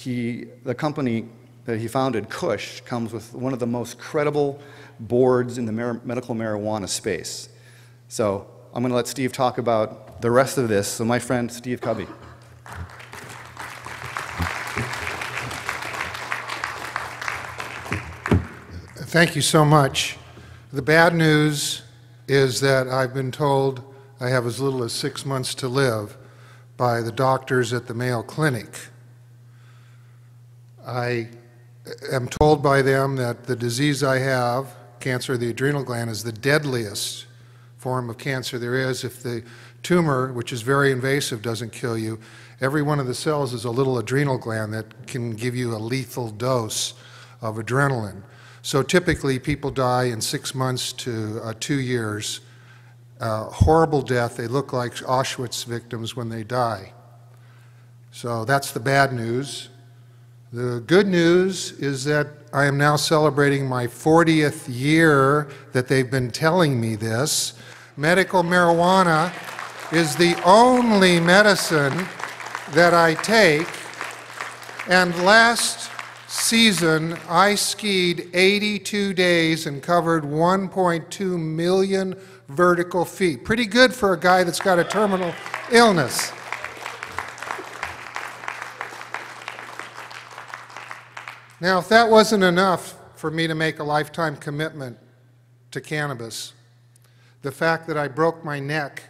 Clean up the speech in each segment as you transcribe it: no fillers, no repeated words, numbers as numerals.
the company that he founded, Kush, comes with one of the most credible boards in the medical marijuana space. So I'm going to let Steve talk about the rest of this. So my friend, Steve Kubby. Thank you so much. The bad news is that I've been told I have as little as 6 months to live by the doctors at the Mayo Clinic. I am told by them that the disease I have, cancer of the adrenal gland, is the deadliest form of cancer there is. If the tumor, which is very invasive, doesn't kill you, every one of the cells is a little adrenal gland that can give you a lethal dose of adrenaline. So typically people die in 6 months to 2 years. Horrible death. They look like Auschwitz victims when they die. So that's the bad news. The good news is that I am now celebrating my 40th year that they've been telling me this. Medical marijuana is the only medicine that I take, and last season I skied 82 days and covered 1.2 million vertical feet. Pretty good for a guy that's got a terminal illness. Now, if that wasn't enough for me to make a lifetime commitment to cannabis, the fact that I broke my neck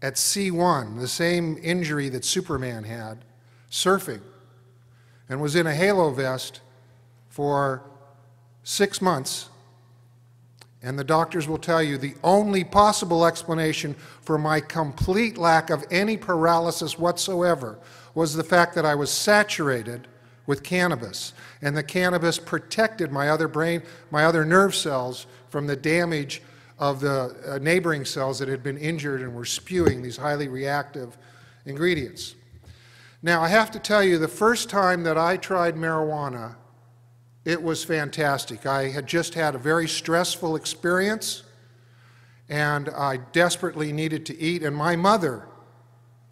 at C1, the same injury that Superman had, surfing, and was in a halo vest for 6 months, and the doctors will tell you the only possible explanation for my complete lack of any paralysis whatsoever was the fact that I was saturated with cannabis, and the cannabis protected my other nerve cells from the damage of the neighboring cells that had been injured and were spewing these highly reactive ingredients. Now, I have to tell you, the first time that I tried marijuana, it was fantastic. I had just had a very stressful experience, and I desperately needed to eat, and my mother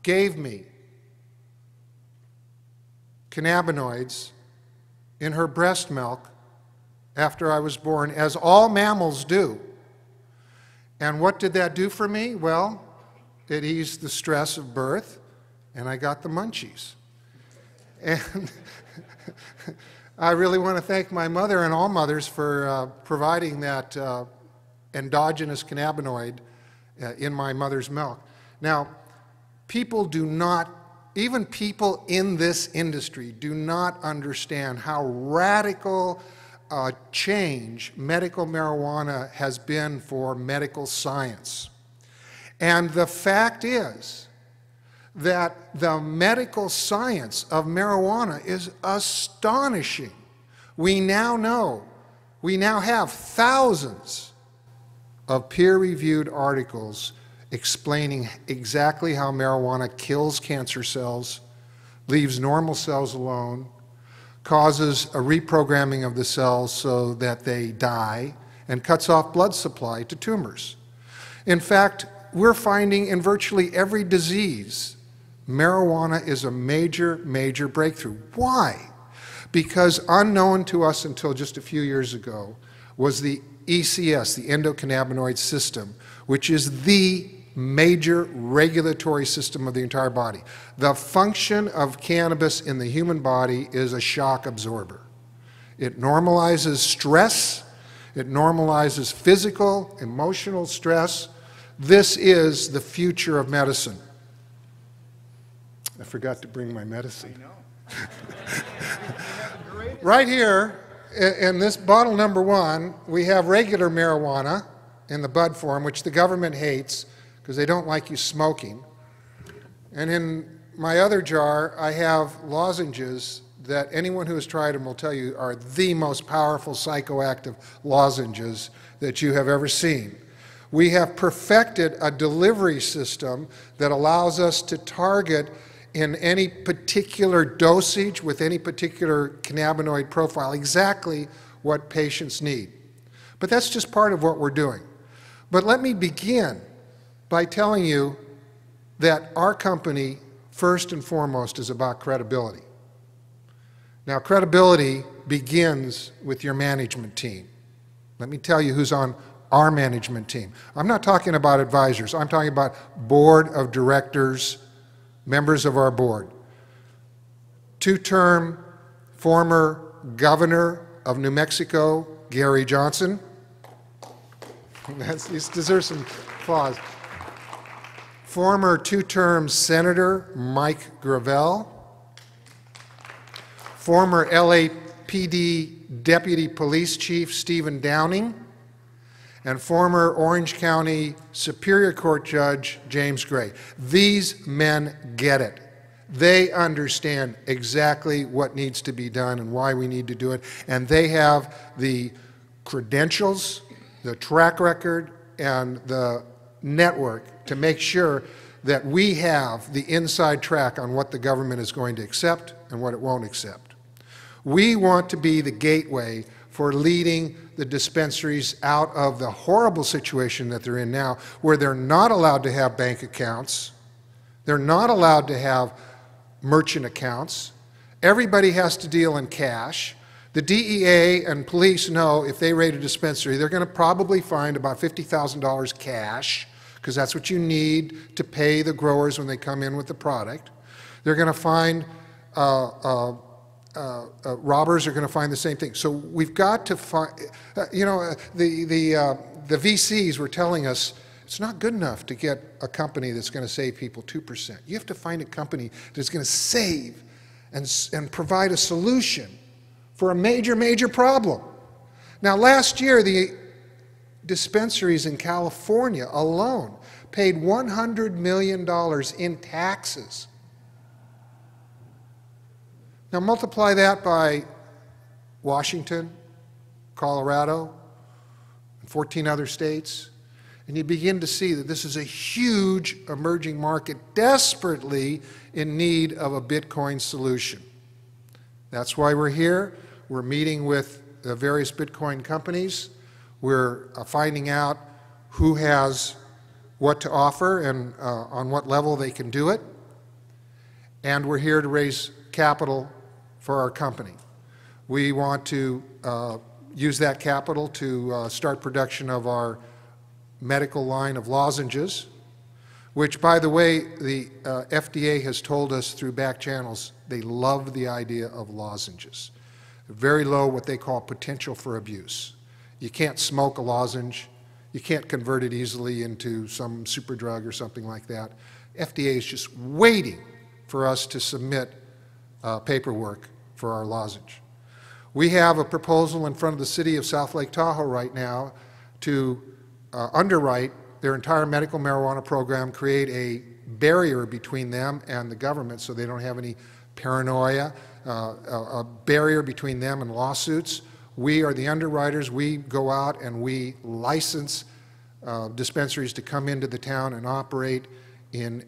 gave me cannabinoids in her breast milk after I was born, as all mammals do. And what did that do for me? Well, it eased the stress of birth, and I got the munchies. And I really want to thank my mother and all mothers for providing that endogenous cannabinoid in my mother's milk. Now, people do not, even people in this industry do not understand how radical a change medical marijuana has been for medical science. And the fact is that the medical science of marijuana is astonishing. We now know, we now have thousands of peer-reviewed articles explaining exactly how marijuana kills cancer cells, leaves normal cells alone, causes a reprogramming of the cells so that they die, and cuts off blood supply to tumors. In fact, we're finding in virtually every disease, marijuana is a major, major breakthrough. Why? Because unknown to us until just a few years ago was the ECS, the endocannabinoid system, which is the major regulatory system of the entire body. The function of cannabis in the human body is a shock absorber. It normalizes stress, it normalizes physical, emotional stress. This is the future of medicine. I forgot to bring my medicine. I know. Right here, in this bottle number 1, we have regular marijuana in the bud form, which the government hates because they don't like you smoking. And in my other jar, I have lozenges that anyone who has tried them will tell you are the most powerful psychoactive lozenges that you have ever seen. We have perfected a delivery system that allows us to target in any particular dosage with any particular cannabinoid profile exactly what patients need. But that's just part of what we're doing. But let me begin by telling you that our company, first and foremost, is about credibility. Now, credibility begins with your management team. Let me tell you who's on our management team. I'm not talking about advisors. I'm talking about board of directors, members of our board. Two-term former governor of New Mexico, Gary Johnson. He deserves some applause. Former two-term Senator Mike Gravel. Former LAPD Deputy Police Chief Stephen Downing. And former Orange County Superior Court Judge James Gray. These men get it. They understand exactly what needs to be done and why we need to do it. And they have the credentials, the track record, and the network to make sure that we have the inside track on what the government is going to accept and what it won't accept. We want to be the gateway for leading the dispensaries out of the horrible situation that they're in now, where they're not allowed to have bank accounts, they're not allowed to have merchant accounts, everybody has to deal in cash. The DEA and police know if they raid a dispensary, they're going to probably find about $50,000 cash, because that's what you need to pay the growers when they come in with the product. They're going to find robbers are going to find the same thing. So we've got to find, the VCs were telling us it's not good enough to get a company that's going to save people 2%. You have to find a company that's going to save and provide a solution for a major, major problem. Now, last year, the dispensaries in California alone paid $100 million in taxes. Now multiply that by Washington, Colorado, and 14 other states, and you begin to see that this is a huge emerging market desperately in need of a Bitcoin solution. That's why we're here. We're meeting with the various Bitcoin companies. We're finding out who has what to offer and on what level they can do it. And we're here to raise capital for our company. We want to use that capital to start production of our medical line of lozenges, which, by the way, the FDA has told us through back channels they love the idea of lozenges. Very low what they call potential for abuse. You can't smoke a lozenge. You can't convert it easily into some super drug or something like that. FDA is just waiting for us to submit paperwork for our lozenge. We have a proposal in front of the city of South Lake Tahoe right now to underwrite their entire medical marijuana program, create a barrier between them and the government so they don't have any paranoia, a barrier between them and lawsuits. We are the underwriters. We go out and we license dispensaries to come into the town and operate in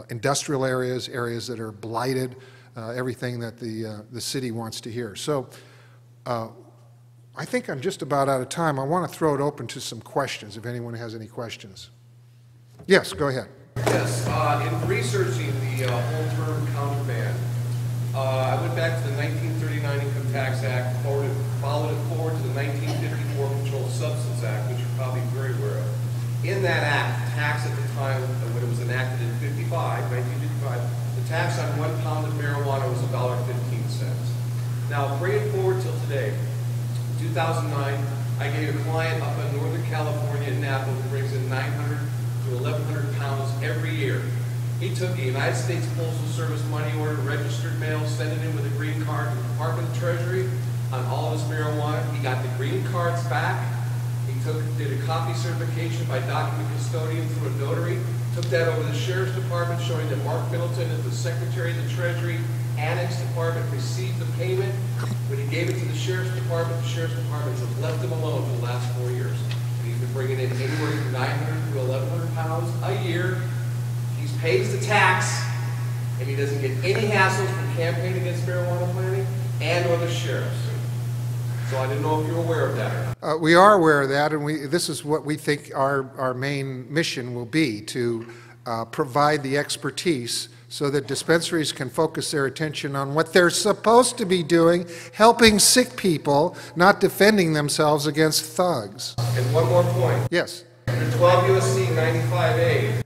industrial areas, areas that are blighted, everything that the city wants to hear. So I think I'm just about out of time. I want to throw it open to some questions, if anyone has any questions. Yes, go ahead. Yes, in researching the whole term contraband, I went back to the 1939 Income Tax Act, followed it forward to the 1954 Controlled Substance Act, which you're probably very aware of. In that act, the tax at the time when it was enacted in 1955, the tax on 1 pound of marijuana was $1.15. Now, bring it forward till today. In 2009, I gave a client up in Northern California in Napa who brings in 900 to 1,100 pounds every year. He took a United States Postal Service money order, registered mail, sent it in with a green card to the Department of Treasury on all of his marijuana. He got the green cards back. He did a copy certification by document custodian through a notary, took that over to the Sheriff's Department, showing that Mark Middleton, as the Secretary of the Treasury Annex Department, received the payment. When he gave it to the Sheriff's Department has left him alone for the last 4 years. And he's been bringing in anywhere from 900 to 1,100 pounds a year. He pays the tax, and he doesn't get any hassles from campaigning against marijuana planting and or the sheriffs. So I didn't know if you were aware of that. We are aware of that, and this is what we think our main mission will be, to provide the expertise so that dispensaries can focus their attention on what they're supposed to be doing, helping sick people, not defending themselves against thugs. And one more point. Yes. Under 12 U.S.C. 95A,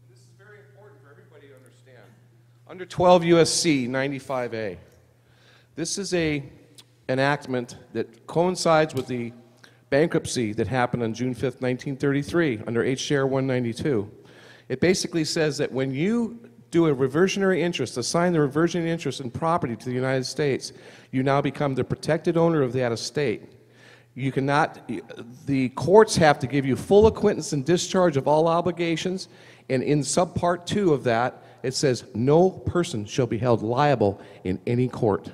this is very important for everybody to understand. Under 12 U.S.C. 95A, this is an enactment that coincides with the bankruptcy that happened on June 5th, 1933, under H.J.R. 192. It basically says that when you do a reversionary interest, assign the reversionary interest in property to the United States, you now become the protected owner of that estate. You cannot, the courts have to give you full acquittance and discharge of all obligations, and in subpart 2 of that, it says no person shall be held liable in any court.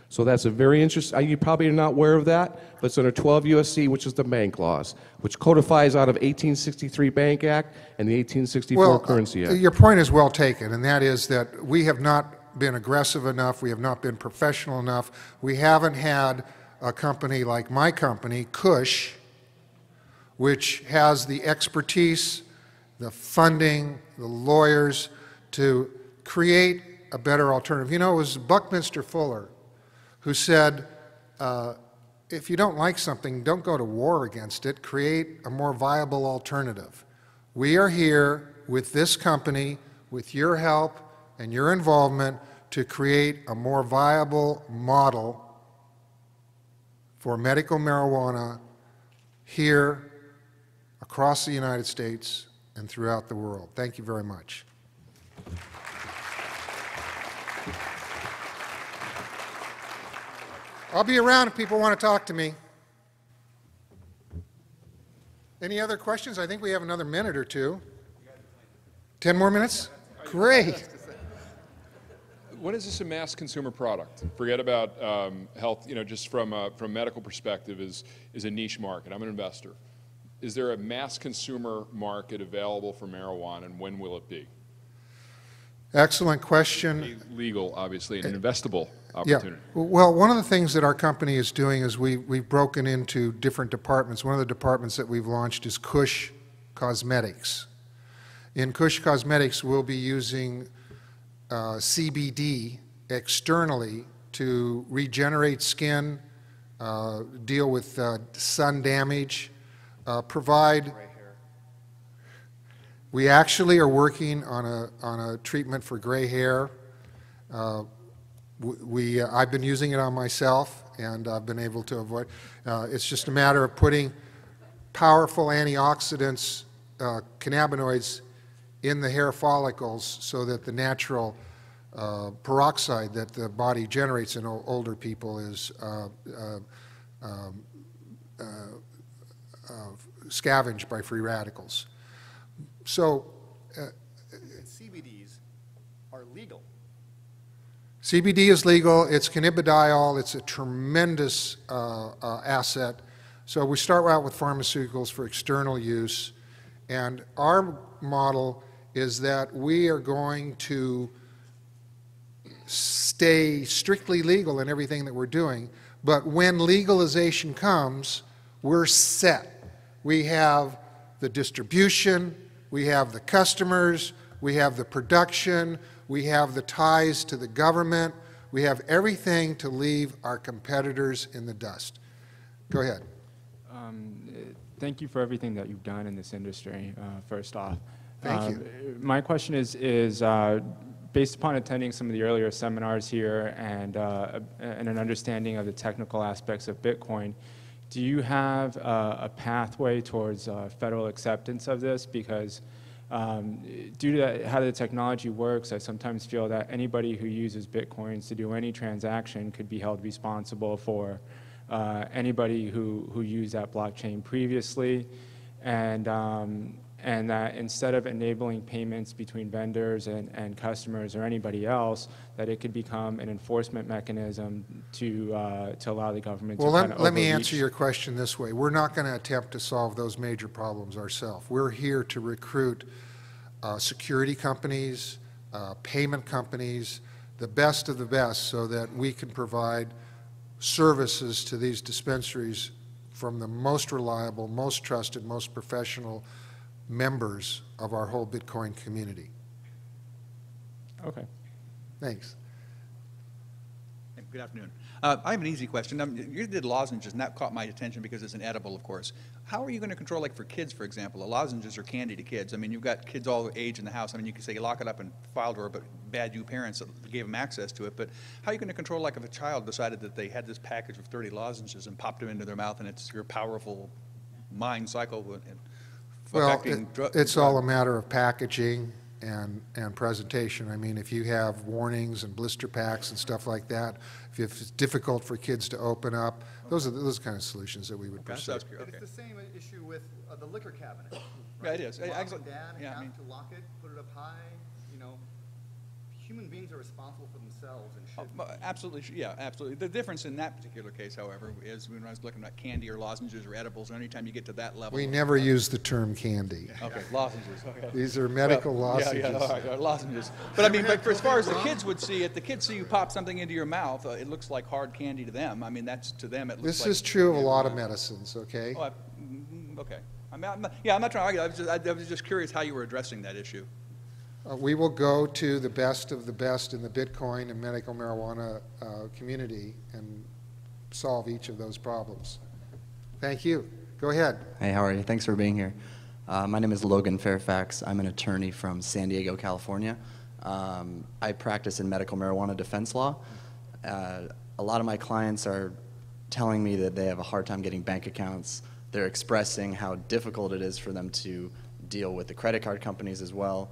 So that's a very interesting, you probably are not aware of that, but it's under 12 U.S.C., which is the bank laws, which codifies out of 1863 Bank Act and the 1864 Currency Act. Your point is well taken, and that is that we have not been aggressive enough, we have not been professional enough, we haven't had a company like my company, Kush, which has the expertise, the funding, the lawyers to create a better alternative. You know, it was Buckminster Fuller who said, if you don't like something, don't go to war against it, create a more viable alternative. We are here with this company, with your help and your involvement, to create a more viable model for medical marijuana here, across the United States, and throughout the world. Thank you very much. I'll be around if people want to talk to me. Any other questions? I think we have another minute or two. 10 more minutes? Great. When is this a mass consumer product? Forget about health, you know, just from a medical perspective is a niche market. I'm an investor. Is there a mass consumer market available for marijuana, and when will it be? Excellent question. Legal, obviously, and an investable opportunity. Yeah. Well, one of the things that our company is doing is we've broken into different departments. One of the departments that we've launched is Kush Cosmetics. In Kush Cosmetics, we'll be using CBD externally to regenerate skin, deal with sun damage, provide. We actually are working on a treatment for gray hair. I've been using it on myself, and I've been able to avoid. It's just a matter of putting powerful antioxidants, cannabinoids, in the hair follicles so that the natural peroxide that the body generates in older people is scavenged by free radicals. So CBDs are legal. CBD is legal. It's cannabidiol. It's a tremendous asset. So we start out with pharmaceuticals for external use, and our model is that we are going to stay strictly legal in everything that we're doing, but when legalization comes, we're set. We have the distribution, we have the customers, we have the production, we have the ties to the government, we have everything to leave our competitors in the dust. Go ahead. Thank you for everything that you've done in this industry, first off. Thank you. My question is based upon attending some of the earlier seminars here and an understanding of the technical aspects of Bitcoin, do you have a pathway towards federal acceptance of this? Because due to how the technology works, I sometimes feel that anybody who uses Bitcoins to do any transaction could be held responsible for anybody who used that blockchain previously, and that instead of enabling payments between vendors and customers or anybody else, that it could become an enforcement mechanism to allow the government to kind of overreach. Let me answer your question this way. We're not going to attempt to solve those major problems ourselves. We're here to recruit security companies, payment companies, the best of the best, so that we can provide services to these dispensaries from the most reliable, most trusted, most professional members of our whole Bitcoin community. Okay. Thanks. Good afternoon. I have an easy question. You did lozenges, and that caught my attention because it's an edible, of course. How are you going to control, like for kids, for example? The lozenges are candy to kids. I mean, you've got kids all age in the house. I mean, you can say lock it up in file drawer, but bad you parents gave them access to it. But how are you going to control, like if a child decided that they had this package of 30 lozenges and popped them into their mouth, and it's your powerful mind cycle affecting it's all a matter of packaging and presentation. I mean, if you have warnings and blister packs and stuff like that, if it's difficult for kids to open up, those are those kind of solutions that we would pursue. It's the same issue with the liquor cabinet. Yeah, it is. Mom Actually, and dad yeah, have to lock it, put it up high. You know, human beings are responsible for themselves and should. Absolutely, yeah, absolutely. The difference in that particular case, however, is when I was looking at candy or lozenges or edibles, or anytime you get to that level. We never use the term candy. Okay, lozenges, okay. These are medical lozenges. Yeah, all right, lozenges. But I mean, but for as far as the kids would see it, the kids see you pop something into your mouth, it looks like hard candy to them. I mean, that's, to them, it looks like. This is true of a lot of medicines, okay? Oh, okay. I'm not trying to argue. I was just curious how you were addressing that issue. We will go to the best of the best in the Bitcoin and medical marijuana community and solve each of those problems. Thank you. Go ahead. Hey, how are you? Thanks for being here. My name is Logan Fairfax. I'm an attorney from San Diego, California. I practice in medical marijuana defense law. A lot of my clients are telling me that they have a hard time getting bank accounts. They're expressing how difficult it is for them to deal with the credit card companies as well.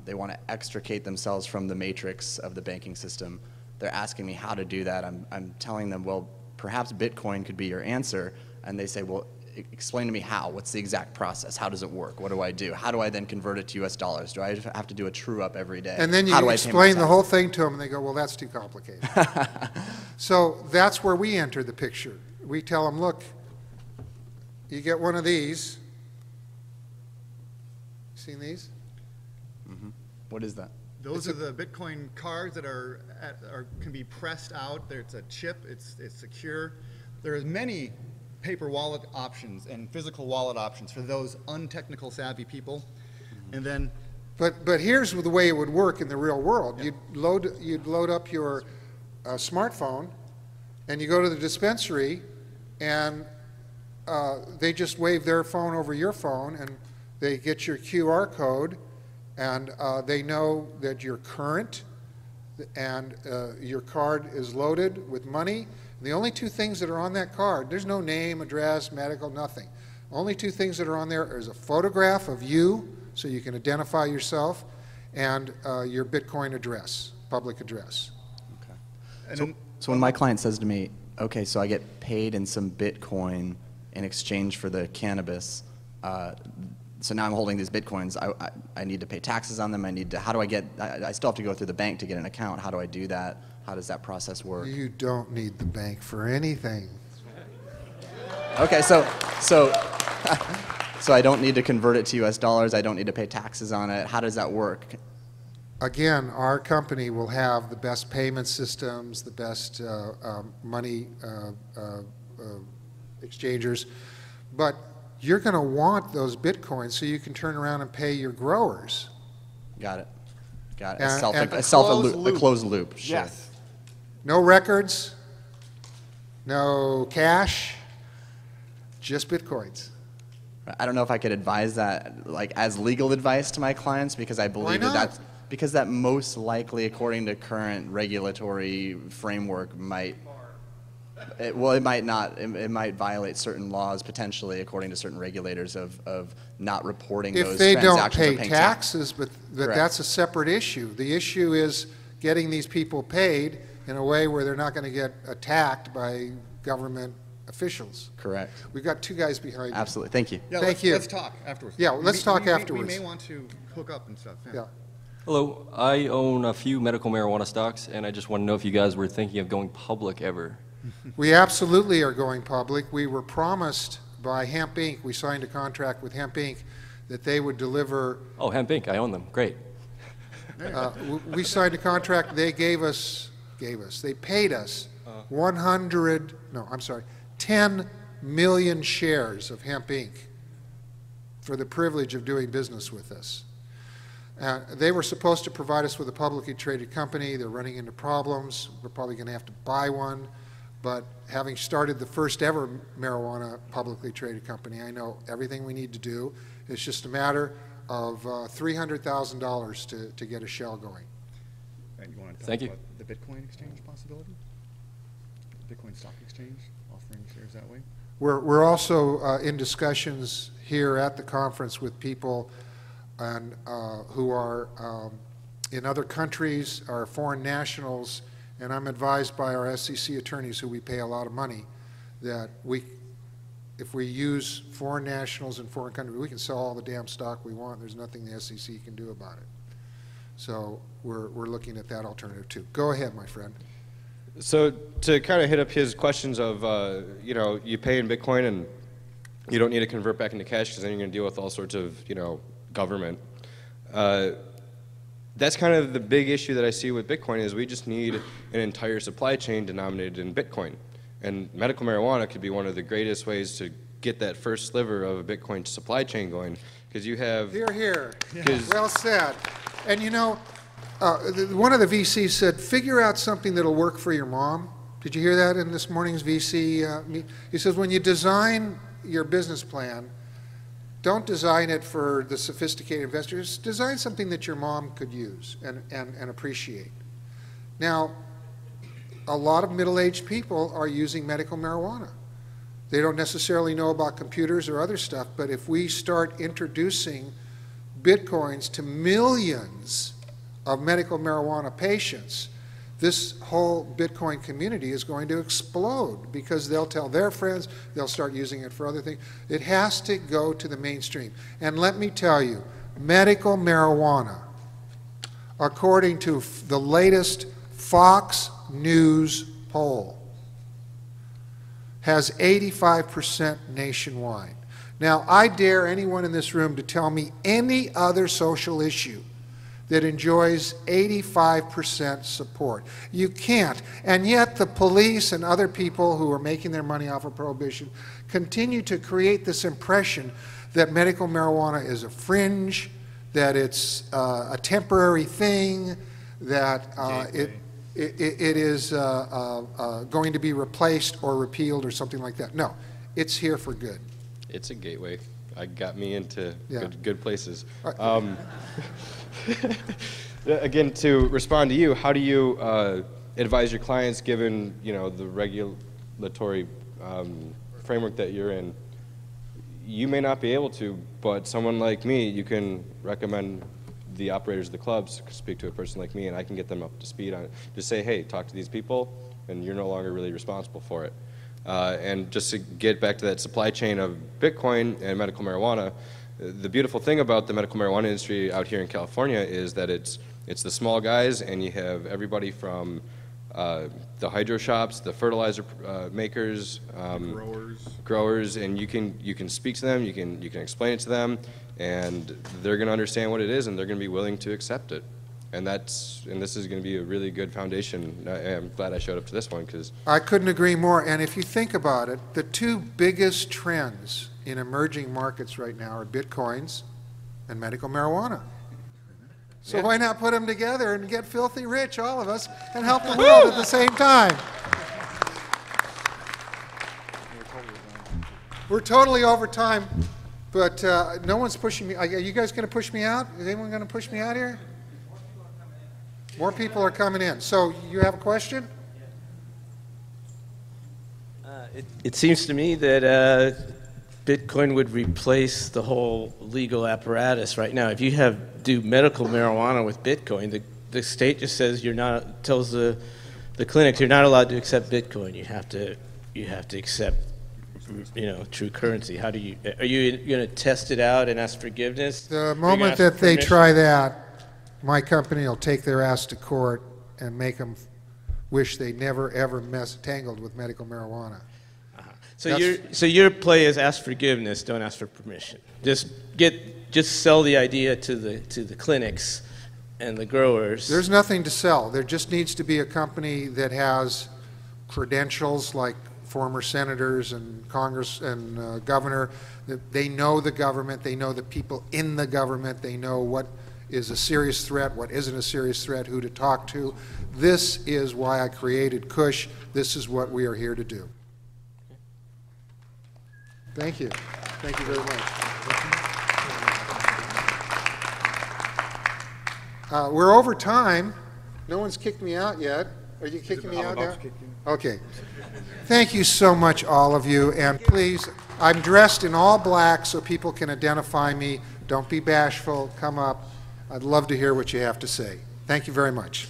They want to extricate themselves from the matrix of the banking system. They're asking me how to do that. I'm telling them, well, perhaps Bitcoin could be your answer. And they say, well, explain to me how. What's the exact process? How does it work? What do I do? How do I then convert it to US dollars? Do I have to do a true up every day? And then you explain the whole thing to them, and they go, well, that's too complicated. So that's where we enter the picture. We tell them, look, you get one of these. Seen these? What is that? Those are the Bitcoin cards that can be pressed out. It's a chip. It's secure. There are many paper wallet options and physical wallet options for those untechnical savvy people. And then, but here's the way it would work in the real world. Yeah. You'd load up your smartphone, and you go to the dispensary, and they just wave their phone over your phone, and they get your QR code. And they know that you're current and your card is loaded with money. The only two things that are on that card, there's no name, address, medical, nothing. Only two things that are on there is a photograph of you so you can identify yourself and your Bitcoin address, public address. Okay. So when my client says to me, okay, so I get paid in some Bitcoin in exchange for the cannabis, so now I'm holding these Bitcoins, I need to pay taxes on them, how do I get, I still have to go through the bank to get an account. How do I do that? How does that process work? You don't need the bank for anything. Okay, so I don't need to convert it to US dollars, I don't need to pay taxes on it. How does that work? Again, our company will have the best payment systems, the best money exchangers, but you're going to want those Bitcoins so you can turn around and pay your growers. Got it. Got it. And A closed loop. Sure. yes. No records, no cash, just Bitcoins. I don't know if I could advise that like as legal advice to my clients because I believe that most likely, according to current regulatory framework, it might not. It might violate certain laws potentially, according to certain regulators, of not reporting those transactions. If they don't pay paying taxes, but that's a separate issue. The issue is getting these people paid in a way where they're not going to get attacked by government officials. Correct. We've got two guys behind you. Absolutely. Thank you. Yeah, Thank you. Let's talk afterwards. Yeah, let's talk afterwards. We may want to hook up and stuff. Yeah. Hello, I own a few medical marijuana stocks, and I just want to know if you guys were thinking of going public ever. We absolutely are going public. We were promised by Hemp Inc., we signed a contract with Hemp Inc., that they would deliver. Oh, Hemp Inc., I own them. Great. We signed a contract, they they paid us 10 million shares of Hemp Inc. for the privilege of doing business with us. They were supposed to provide us with a publicly traded company. They're running into problems. We're probably going to have to buy one. But having started the first ever marijuana publicly traded company, I know everything we need to do. It's just a matter of $300,000 to get a shell going. And you want to Thank talk you. about the Bitcoin exchange possibility? Bitcoin stock exchange, offering shares that way? We're also in discussions here at the conference with people and, who are in other countries, are foreign nationals, and I'm advised by our SEC attorneys, who we pay a lot of money, that if we use foreign nationals in foreign countries, we can sell all the damn stock we want. There's nothing the SEC can do about it. So we're looking at that alternative too. Go ahead, my friend. So to kind of hit up his questions of, you know, you pay in Bitcoin and you don't need to convert back into cash because then you're going to deal with all sorts of, you know, government. That's kind of the big issue that I see with Bitcoin is we just need an entire supply chain denominated in Bitcoin. And medical marijuana could be one of the greatest ways to get that first sliver of a Bitcoin supply chain going, because you have... Hear, hear. Well said. And you know, one of the VCs said, figure out something that'll work for your mom. Did you hear that in this morning's VC meet? He says, when you design your business plan, don't design it for the sophisticated investors. Design something that your mom could use and appreciate. Now, a lot of middle-aged people are using medical marijuana. They don't necessarily know about computers or other stuff, but if we start introducing Bitcoins to millions of medical marijuana patients, this whole Bitcoin community is going to explode because they'll tell their friends, they'll start using it for other things. It has to go to the mainstream. And let me tell you, medical marijuana, according to the latest Fox News poll, has 85% nationwide. Now, I dare anyone in this room to tell me any other social issue that enjoys 85% support. You can't. And yet the police and other people who are making their money off of prohibition continue to create this impression that medical marijuana is a fringe, that it's a temporary thing, that it is going to be replaced or repealed or something like that. No, it's here for good. It's a gateway. It got me into good places. Again, to respond to you, how do you advise your clients, given, you know, the regulatory framework that you're in? You may not be able to, but someone like me, you can recommend the operators of the clubs, speak to a person like me, and I can get them up to speed on it. Just say, hey, talk to these people, and you're no longer really responsible for it. And just to get back to that supply chain of Bitcoin and medical marijuana, the beautiful thing about the medical marijuana industry out here in California is that it's the small guys, and you have everybody from the hydro shops, the fertilizer makers, growers, and you can speak to them, you can explain it to them, and they're going to understand what it is, and they're going to be willing to accept it. And this is going to be a really good foundation. I'm glad I showed up to this one because I couldn't agree more. And if you think about it, the two biggest trends in emerging markets right now are Bitcoins and medical marijuana. So why not put them together and get filthy rich, all of us, and help the world at the same time? We're totally over time, but no one's pushing me. Are you guys going to push me out? Is anyone going to push me out here? More people are coming in. So you have a question? It seems to me that Bitcoin would replace the whole legal apparatus right now. If you do medical marijuana with Bitcoin, the state just says tells the clinics you're not allowed to accept Bitcoin. You have to accept, you know, true currency. Are you going to test it out and ask forgiveness? The moment that they try that, my company will take their ass to court and make them wish they never ever tangled with medical marijuana. So your play is ask forgiveness, don't ask for permission. Just sell the idea to the clinics and the growers. There's nothing to sell. There just needs to be a company that has credentials like former senators and Congress and governor. They know the government. They know the people in the government. They know what is a serious threat, what isn't a serious threat, who to talk to. This is why I created Kush. This is what we are here to do. Thank you. Thank you very much. We're over time. No one's kicked me out yet. Are you kicking me out now? Okay. Thank you so much, all of you. And please, I'm dressed in all black so people can identify me. Don't be bashful. Come up. I'd love to hear what you have to say. Thank you very much.